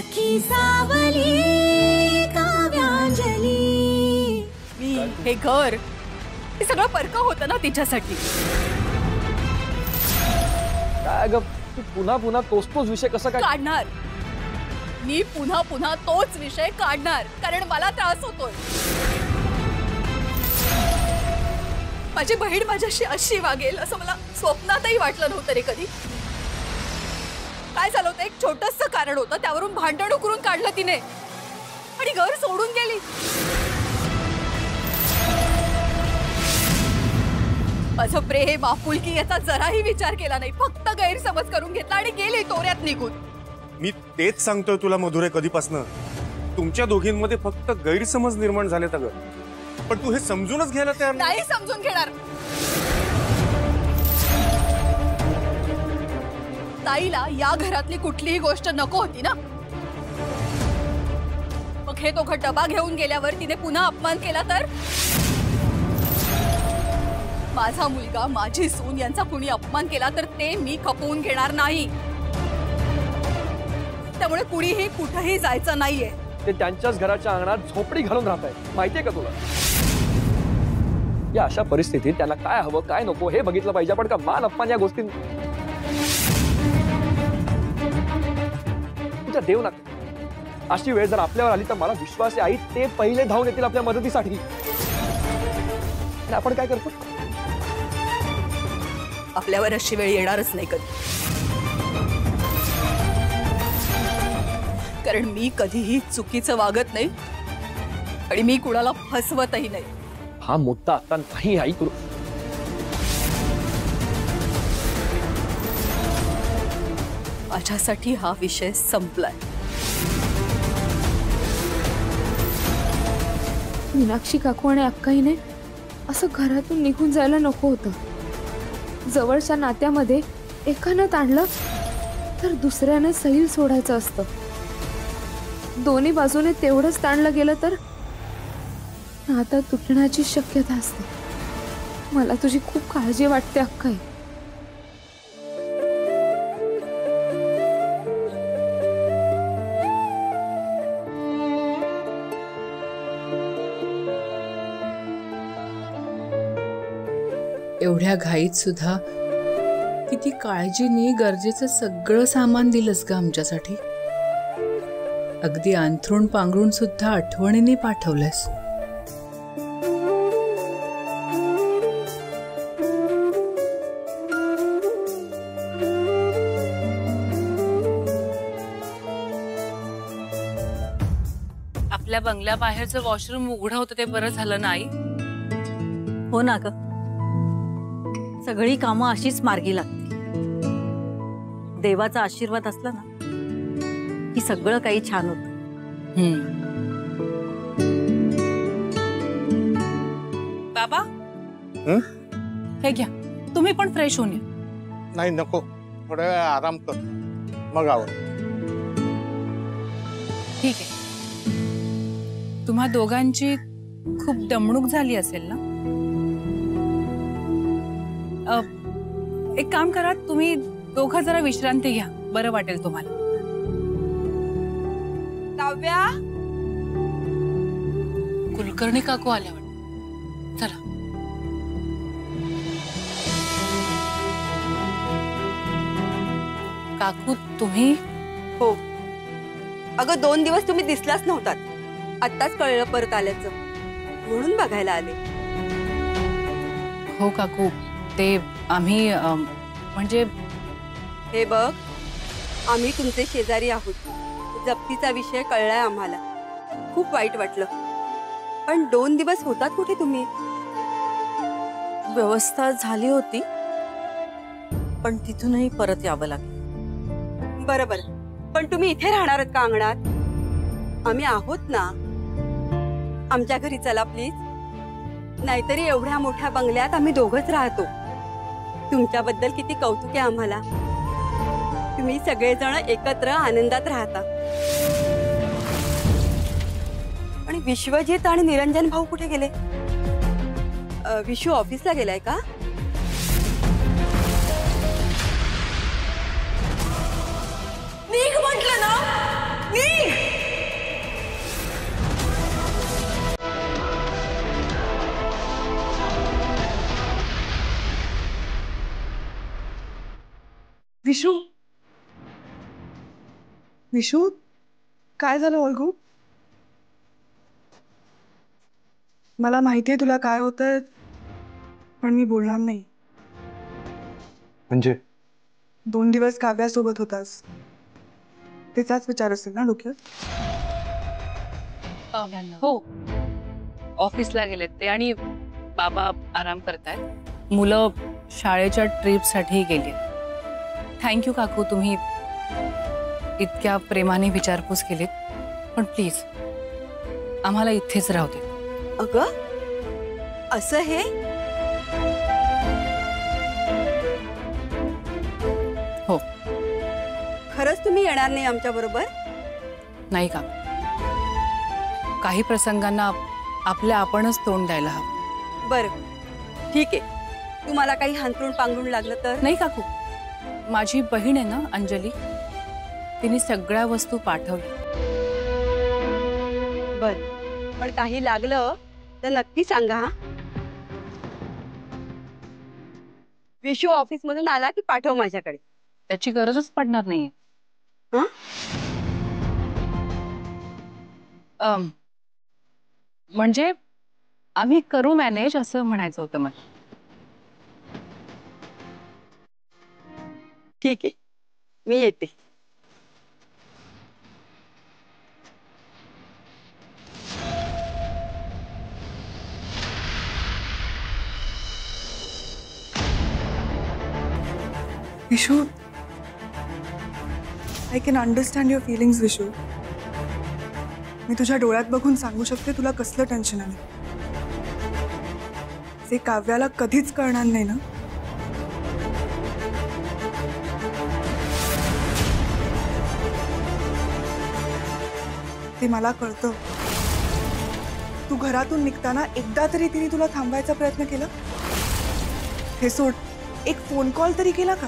सखी सावली काव्यांजली। मी हे घर हे सगळं परक होतं ना तिच्यासाठी। काय ग तू पुन्हा पुन्हा तोच विषय कसा काय काढणार? मी पुन्हा पुन्हा तोच विषय काढणार कारण मला त्रास होतोय। माझी बहीण माझ्याशी अशी वागेल असं मला स्वप्नातही वाटलं नव्हतं रे कधी। काय झालं होतं, एक छोटंसं कारण होतं त्यावरून भांडण करून काढलं तिने आणि घर सोडून गेली। माझं प्रेम आपुलकी याचा जराही विचार केला नाही, फक्त गैरसमज करून घेतला आणि गेली तोऱ्यात निघून। मी तेच सांगतोय तुला मधुरे कधीपासनं, तुमच्या दोघींमध्ये फक्त गैरसमज निर्माण झालेत अगं, पण तू हे समजूनच घ्यायला तयार नाही। समजून घेणार। ताईला या घरातली कुठलीही गोष्ट नको होती ना, मग हे दोघं डबा घेऊन गेल्यावर तिने पुन्हा अपमान केला तर? माझा मुलगा माझी सून यांचा कुणी अपमान केला तर ते मी खपवून घेणार नाही। त्यामुळे कुणीही कुठेही जायचं नाहीये। ते त्यांच्याच घराच्या अंगणात झोपडी घालून राहत आहे, माहितीये का तुला? या अशा परिस्थितीत त्यांना काय हवं काय नको हे बघितलं पाहिजे, पण का मान अपमान या गोष्टी तुझ्या देव लागते। अशी वेळ जर आपल्यावर आली तर मला विश्वास आहे आई ते पहिले धावून येतील आपल्या मदतीसाठी। आपण काय करतो? आपल्यावर अशी वेळ येणारच नाही कधी, कारण मी कधीही चुकीचं वागत नाही आणि मी कुणाला फसवतही नाही। हा मुद्दा आता नाही आई करू। माझ्यासाठी हा विषय संपलाय। मीनाक्षी काकू आणि अक्काईने असं घरातून निघून जायला नको होतं। जवळच्या नात्यामध्ये एकानं ताणलं तर दुसऱ्यानं सैल सोडायचं असतं। दोन्ही बाजूने तेवढंच ताणलं गेलं तर नातं तुटण्याची शक्यता असते। मला तुझी खूप काळजी वाटते अक्काई। एवढ्या घाईत सुद्धा किती काळजीने गरजेचं सगळं सामान दिलंस ग आमच्यासाठी। अगदी अंथरूण पांघरून सुद्धा आठवणीने पाठवलंस। आपल्या बंगल्या बाहेरचं वॉशरूम उघडं होतं ते बरं झालं नाही? हो ना ग, सगळी कामं अशीच मार्गी लागते। देवाचा आशीर्वाद असला ना की सगळं काही छान होतं। बाबा हे घ्या, तुम्ही पण फ्रेश होऊन या। नाही नको, थोडा वेळ आराम कर मग आवर। ठीक आहे, तुम्हा दोघांची खूप दमणूक झाली असेल ना? एक काम करा, तुम्ही दोघं जरा विश्रांती घ्या, बरं वाटेल तुम्हाला। काव्या, कुलकर्णी काकू आल्यावर चला। काकू तुम्ही? हो अगं, 2 दिवस तुम्ही दिसलाच नव्हतात, आत्ताच कळलं परत आल्याचं, म्हणून बघायला आले। हो काकू, ते आम्ही म्हणजे हे बघ, आम्ही तुमचे शेजारी आहोत, जप्तीचा विषय कळलाय आम्हाला, खूप वाईट वाटलं, पण 2 दिवस होतात कुठे तुम्ही? व्यवस्था झाली होती पण तिथूनही परत यावं लागलं। बरोबर, पण तुम्ही इथे राहणार आहात का अंगणात? आम्ही आहोत ना, आमच्या घरी चला प्लीज। नाहीतरी एवढ्या मोठ्या बंगल्यात आम्ही दोघंच राहतो। तुमच्याबद्दल किती कौतुक आहे आम्हाला, तुम्ही सगळेजण एकत्र आनंदात राहता। आणि विश्वजित आणि निरंजन भाऊ कुठे गेले? विशू ऑफिसला गेलाय का? निघ म्हटलं ना, निघ। विशू विशू काय झालं ओळखू? मला माहितीये तुला काय होतंय, पण मी बोलणार नाही. म्हणजे 2 दिवस काव्यासोबत होतास, त्याचाच विचार असेल ना डोक्यात? हो, ऑफिसला गेलेत ते आणि बाबा आराम करतायत. मुलं शाळेच्या ट्रिपसाठी गेली. थँक्यू काकू, तुम्ही इतक्या प्रेमाने विचारपूस केलीत. पण प्लीज आम्हाला इथेच राहू दे. अगं असं हे हो. खरंच तुम्ही येणार नाही आमच्या बरोबर? नाही का, काही प्रसंगांना आपल्या आपणच तोंड द्यायला हवं. बरं ठीक आहे, तुम्हाला काही हांतरून पांघरून लागलं तर? नाही काकू, माझी बहीण आहे ना अंजली, तिने सगळ्या वस्तू पाठवल्या. बर, पण काही लागलं तर नक्की सांगा हा. विशू ऑफिस मधून आला की पाठव माझ्याकडे. त्याची गरजच पडणार नाही. म्हणजे आम्ही करू मॅनेज असं म्हणायचं होतं मला. ठीक आहे, मी येते. Vishu, I can understand your feelings Vishu. मी तुझ्या डोळ्यात बघून सांगू शकते तुला कसलं टेन्शन आहे. ते काव्याला कधीच कळणार नाही ना. ते मला कळतं. तू घरातून निघताना एकदा तरी तिने तुला थांबायचा प्रयत्न केला? हे सोड, एक फोन कॉल तरी केला का?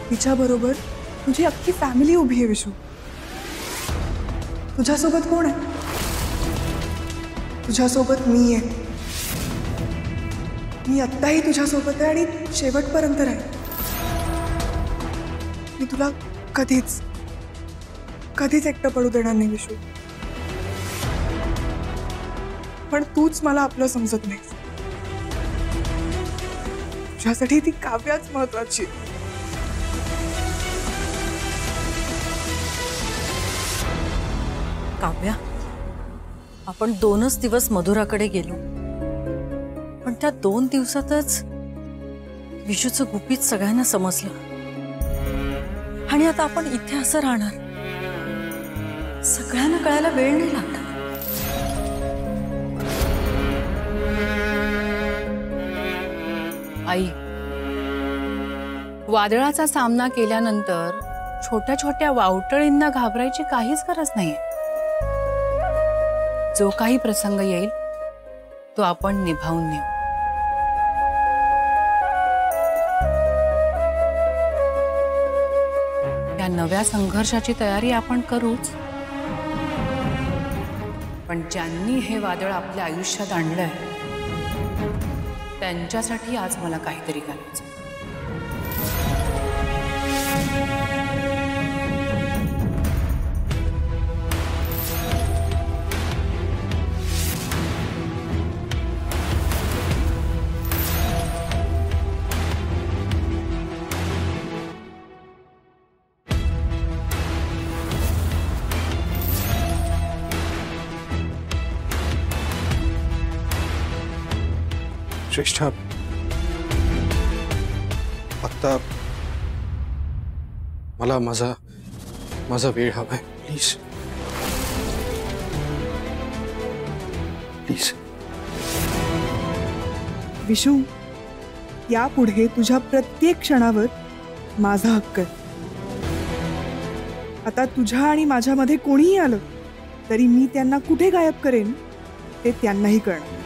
तिच्या बरोबर तुझी अख्खी फॅमिली उभी आहे विशू. तुझ्यासोबत कोण आहे? तुझ्यासोबत मी आहे. मी आत्ताही तुझ्यासोबत आहे आणि शेवटपर्यंत राहील. मी तुला कधीच कधीच एकटं पडू देणार नाही विशू. पण तूच मला आपलं समजत नाही. तुझ्यासाठी ती काव्याच महत्वाची. काव्या, आपण 2च दिवस मधुराकडे गेलो, पण त्या 2 दिवसातच विशूचं गुपित सगळ्यांना समजलं. आणि आता आपण इथे असं राहणार, सगळ्यांना कळायला वेळ नाही लागणार. आई, वादळाचा सामना केल्यानंतर छोट्या छोट्या वावटळींना घाबरायची काहीच गरज नाही. जो काही प्रसंग येईल तो आपण निभावून नेऊ. या नव्या संघर्षाची तयारी आपण करूच, पण ज्यांनी हे वादळ आपल्या आयुष्यात आणलंय त्यांच्यासाठी आज मला काहीतरी करायचं. श्रेष्ठा, आता मला माझा वेळ हवाय. Please please. विशू, यापुढे तुझ्या प्रत्येक क्षणावर माझा हक्क आहे. आता तुझ्या आणि माझ्यामध्ये कोणीही आलं तरी मी त्यांना कुठे गायब करेन ते त्यांनाही कळणार.